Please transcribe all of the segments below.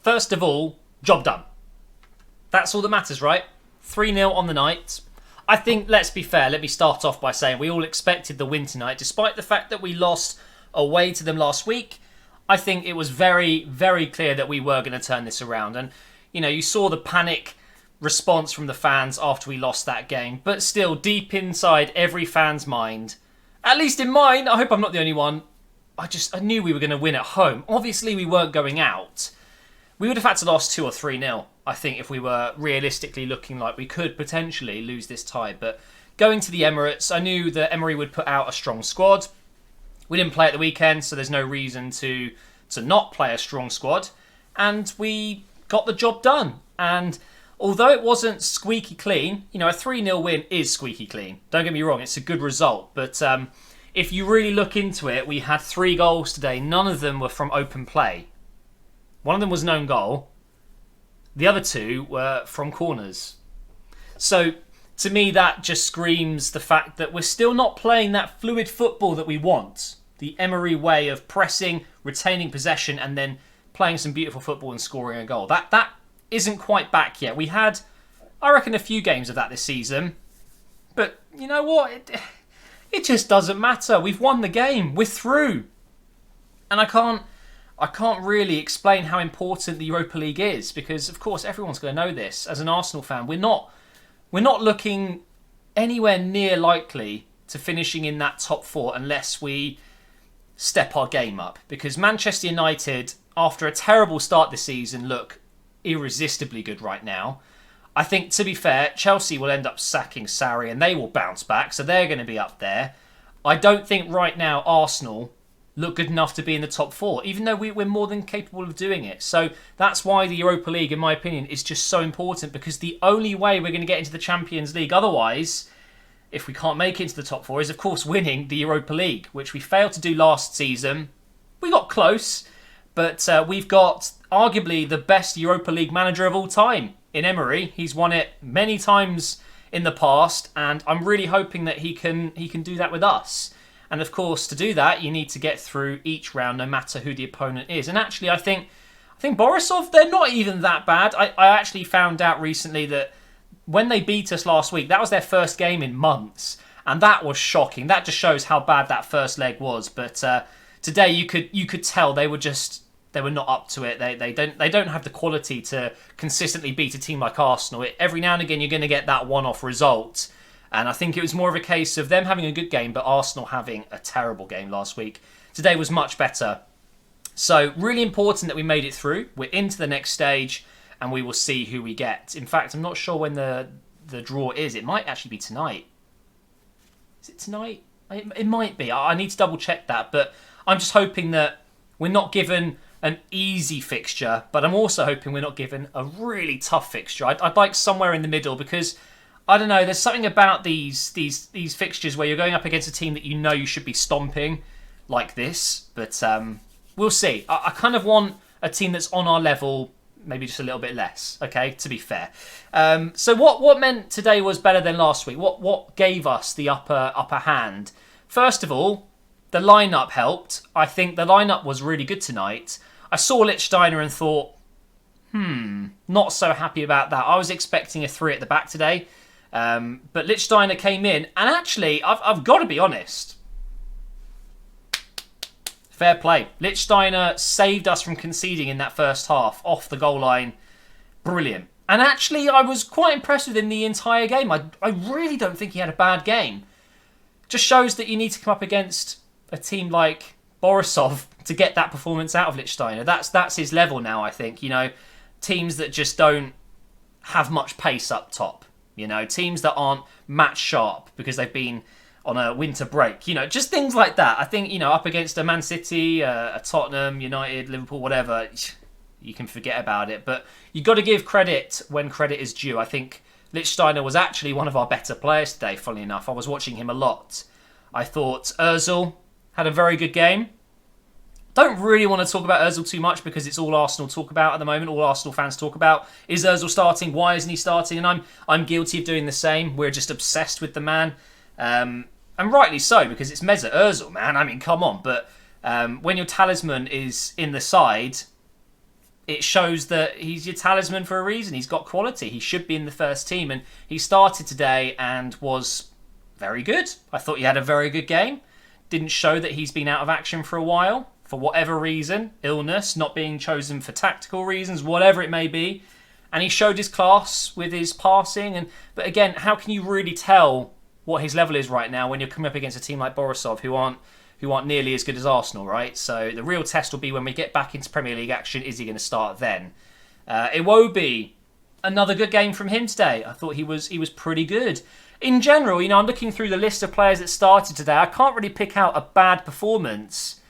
First of all, job done. That's all that matters, right? 3-0 on the night. I think, let's be fair, let me start off by saying we all expected the win tonight, despite the fact that we lost away to them last week. I think it was very, very clear that we were going to turn this around. And, you saw the panic response from the fans after we lost that game. But still, deep inside every fan's mind, at least in mine, I hope I'm not the only one, I knew we were going to win at home. Obviously, we weren't going out. We would have had to lose 2 or 3-0, I think, if we were realistically looking like we could potentially lose this tie. But going to the Emirates, I knew that Emery would put out a strong squad. We didn't play at the weekend, so there's no reason to not play a strong squad. And we got the job done. And although it wasn't squeaky clean, a 3-0 win is squeaky clean. Don't get me wrong, it's a good result. But if you really look into it, we had 3 goals today. None of them were from open play. One of them was an own goal. The other 2 were from corners. So, to me, that just screams the fact that we're still not playing that fluid football that we want. The Emery way of pressing, retaining possession, and then playing some beautiful football and scoring a goal. That isn't quite back yet. We had, I reckon, a few games of that this season. But, you know what? It just doesn't matter. We've won the game. We're through. And I can't really explain how important the Europa League is because, of course, everyone's going to know this. As an Arsenal fan, we're not looking anywhere near likely to finishing in that top 4 unless we step our game up. Because Manchester United, after a terrible start this season, look irresistibly good right now. I think, to be fair, Chelsea will end up sacking Sarri and they will bounce back, so they're going to be up there. I don't think right now Arsenal look good enough to be in the top 4, even though we're more than capable of doing it. So that's why the Europa League, in my opinion, is just so important, because the only way we're going to get into the Champions League otherwise, if we can't make it into the top 4, is of course winning the Europa League, which we failed to do last season. We got close, but we've got arguably the best Europa League manager of all time in Emery. He's won it many times in the past, and I'm really hoping that he can do that with us. And of course, to do that, you need to get through each round, no matter who the opponent is. And actually, I think Borisov, they're not even that bad. I actually found out recently that when they beat us last week, that was their first game in months, and that was shocking. That just shows how bad that first leg was. But today, you could tell they were not up to it. They don't have the quality to consistently beat a team like Arsenal. Every now and again, you're going to get that one-off result. And I think it was more of a case of them having a good game, but Arsenal having a terrible game last week. Today was much better. So really important that we made it through. We're into the next stage, and we will see who we get. In fact, I'm not sure when the draw is. It might actually be tonight. Is it tonight? It might be. I need to double check that. But I'm just hoping that we're not given an easy fixture, but I'm also hoping we're not given a really tough fixture. I'd like somewhere in the middle, because I don't know, there's something about these fixtures where you're going up against a team that you know you should be stomping, like this. But we'll see. I kind of want a team that's on our level, maybe just a little bit less, okay, to be fair. So what meant today was better than last week? What gave us the upper hand? First of all, the lineup helped. I think the lineup was really good tonight. I saw Lichtsteiner and thought, not so happy about that. I was expecting a 3 at the back today. But Lichtsteiner came in, and actually, I've got to be honest. Fair play. Lichtsteiner saved us from conceding in that first half, off the goal line. Brilliant. And actually, I was quite impressed with him the entire game. I really don't think he had a bad game. Just shows that you need to come up against a team like Borisov to get that performance out of Lichtsteiner. That's his level now, I think. Teams that just don't have much pace up top. Teams that aren't match sharp because they've been on a winter break. Just things like that. I think, up against a Man City, a Tottenham, United, Liverpool, whatever, you can forget about it. But you've got to give credit when credit is due. I think Lichtsteiner was actually one of our better players today, funnily enough. I was watching him a lot. I thought Ozil had a very good game. Don't really want to talk about Ozil too much because it's all Arsenal talk about at the moment. All Arsenal fans talk about, is Ozil starting? Why isn't he starting? And I'm guilty of doing the same. We're just obsessed with the man. And rightly so, because it's Mesut Ozil, man. I mean, come on. But when your talisman is in the side, it shows that he's your talisman for a reason. He's got quality. He should be in the first team, and he started today and was very good. I thought he had a very good game. Didn't show that he's been out of action for a while, for whatever reason, illness, not being chosen for tactical reasons, whatever it may be. And he showed his class with his passing. But again, how can you really tell what his level is right now when you're coming up against a team like Borisov who aren't nearly as good as Arsenal, right? So the real test will be when we get back into Premier League action. Is he going to start then? Iwobi, another good game from him today. I thought he was pretty good. In general, I'm looking through the list of players that started today. I can't really pick out a bad performance.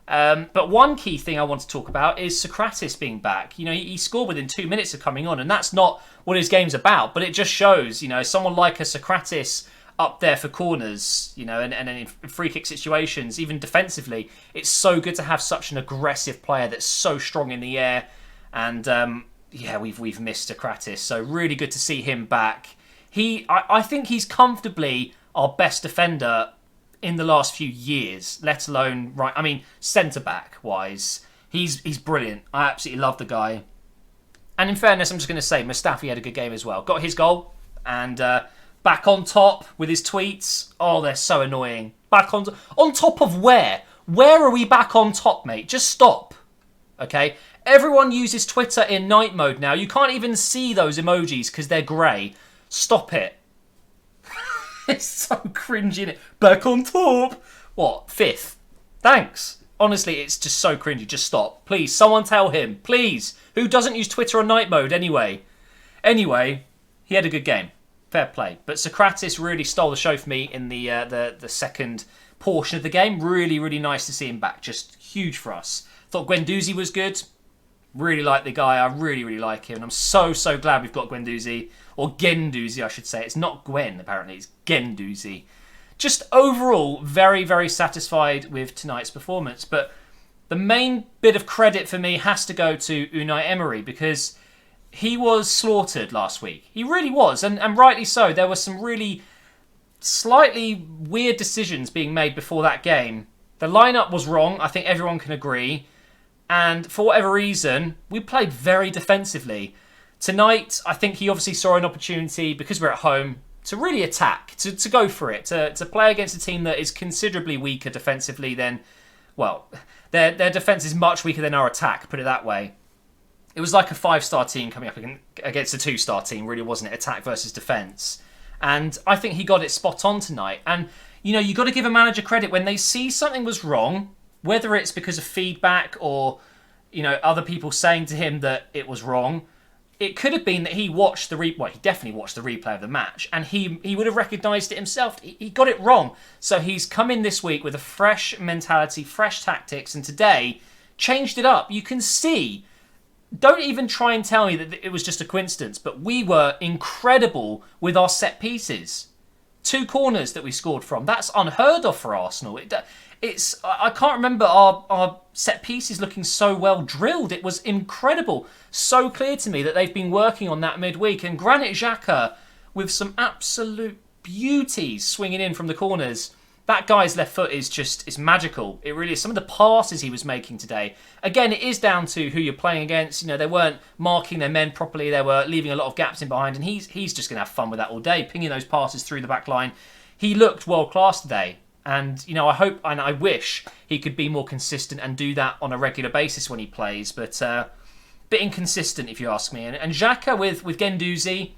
But one key thing I want to talk about is Socrates being back. He scored within 2 minutes of coming on, and that's not what his game's about. But it just shows, someone like a Socrates up there for corners, and in free kick situations, even defensively, it's so good to have such an aggressive player that's so strong in the air. And we've missed Socrates, so really good to see him back. I think he's comfortably our best defender in the last few years, let alone centre-back wise. He's brilliant. I absolutely love the guy. And in fairness, I'm just going to say, Mustafi had a good game as well. Got his goal, and back on top with his tweets. Oh, they're so annoying. Back on top of where? Where are we back on top, mate? Just stop. Okay? Everyone uses Twitter in night mode now. You can't even see those emojis because they're grey. Stop it. It's so cringy, innit? Back on top. What? 5th? Thanks. Honestly, it's just so cringy. Just stop. Please, someone tell him. Please. Who doesn't use Twitter on night mode anyway? Anyway, he had a good game. Fair play. But Socrates really stole the show for me in the second portion of the game. Really, really nice to see him back. Just huge for us. Thought Guendouzi was good. Really like the guy. I really, really like him. And I'm so, so glad we've got Guendouzi. Or Gendouzi, I should say. It's not Gwen, apparently. It's Gendouzi. Just overall, very, very satisfied with tonight's performance. But the main bit of credit for me has to go to Unai Emery, because he was slaughtered last week. He really was, and rightly so. There were some really slightly weird decisions being made before that game. The lineup was wrong. I think everyone can agree. And for whatever reason, we played very defensively. Tonight, I think he obviously saw an opportunity, because we're at home, to really attack, to go for it, to play against a team that is considerably weaker defensively than, well, their defence is much weaker than our attack, put it that way. It was like a 5-star team coming up against a 2-star team, really, wasn't it? Attack versus defence. And I think he got it spot on tonight. And, you got to give a manager credit when they see something was wrong, whether it's because of feedback or, other people saying to him that it was wrong. It could have been that he watched the replay. He definitely watched the replay of the match, and he would have recognised it himself. He got it wrong. So he's come in this week with a fresh mentality, fresh tactics, and today changed it up. You can see. Don't even try and tell me that it was just a coincidence, but we were incredible with our set pieces. 2 corners that we scored from. That's unheard of for Arsenal. I can't remember our set pieces looking so well drilled. It was incredible. So clear to me that they've been working on that midweek. And Granit Xhaka with some absolute beauties swinging in from the corners. That guy's left foot is magical. It really is. Some of the passes he was making today. Again, it is down to who you're playing against. They weren't marking their men properly. They were leaving a lot of gaps in behind. And he's just going to have fun with that all day, pinging those passes through the back line. He looked world class today. And, I hope and I wish he could be more consistent and do that on a regular basis when he plays. But a bit inconsistent, if you ask me. And Xhaka with Guendouzi,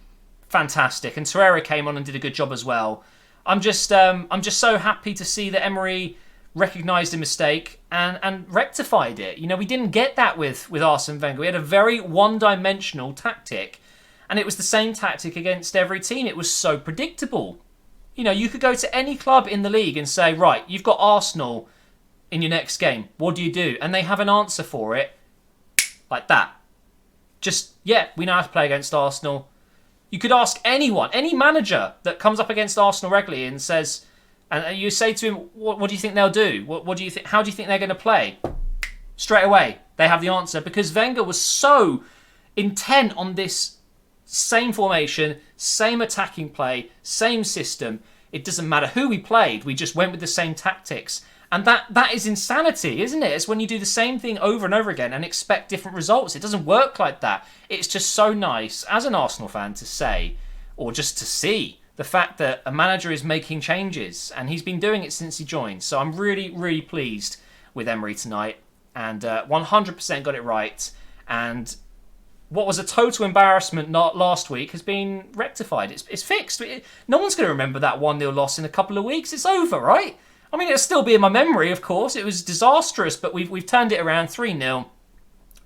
fantastic. And Torreira came on and did a good job as well. I'm just so happy to see that Emery recognised a mistake and rectified it. We didn't get that with Arsene Wenger. We had a very one-dimensional tactic. And it was the same tactic against every team. It was so predictable. You could go to any club in the league and say, right, you've got Arsenal in your next game. What do you do? And they have an answer for it like that. We know how to play against Arsenal. You could ask anyone, any manager that comes up against Arsenal regularly and says, and you say to him, what do you think they'll do? What do you think? How do you think they're going to play? Straight away, they have the answer, because Wenger was so intent on this same formation, same attacking play, same system. It doesn't matter who we played. We just went with the same tactics. And that is insanity, isn't it? It's when you do the same thing over and over again and expect different results. It doesn't work like that. It's just so nice as an Arsenal fan to say, or just to see, the fact that a manager is making changes, and he's been doing it since he joined. So I'm really, really pleased with Emery tonight, and 100% got it right. And what was a total embarrassment not last week has been rectified. It's fixed. No one's going to remember that 1-0 loss in a couple of weeks. It's over, right? I mean, it'll still be in my memory, of course. It was disastrous, but we've turned it around 3-0.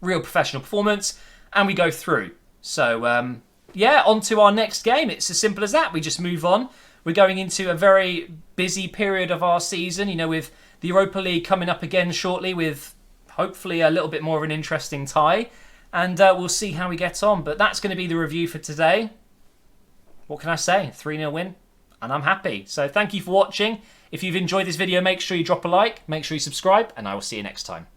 Real professional performance, and we go through. So, yeah, on to our next game. It's as simple as that. We just move on. We're going into a very busy period of our season, you know, with the Europa League coming up again shortly, with hopefully a little bit more of an interesting tie. And we'll see how we get on. But that's going to be the review for today. What can I say? 3-0 win, and I'm happy. So thank you for watching. If you've enjoyed this video, make sure you drop a like, make sure you subscribe, and I will see you next time.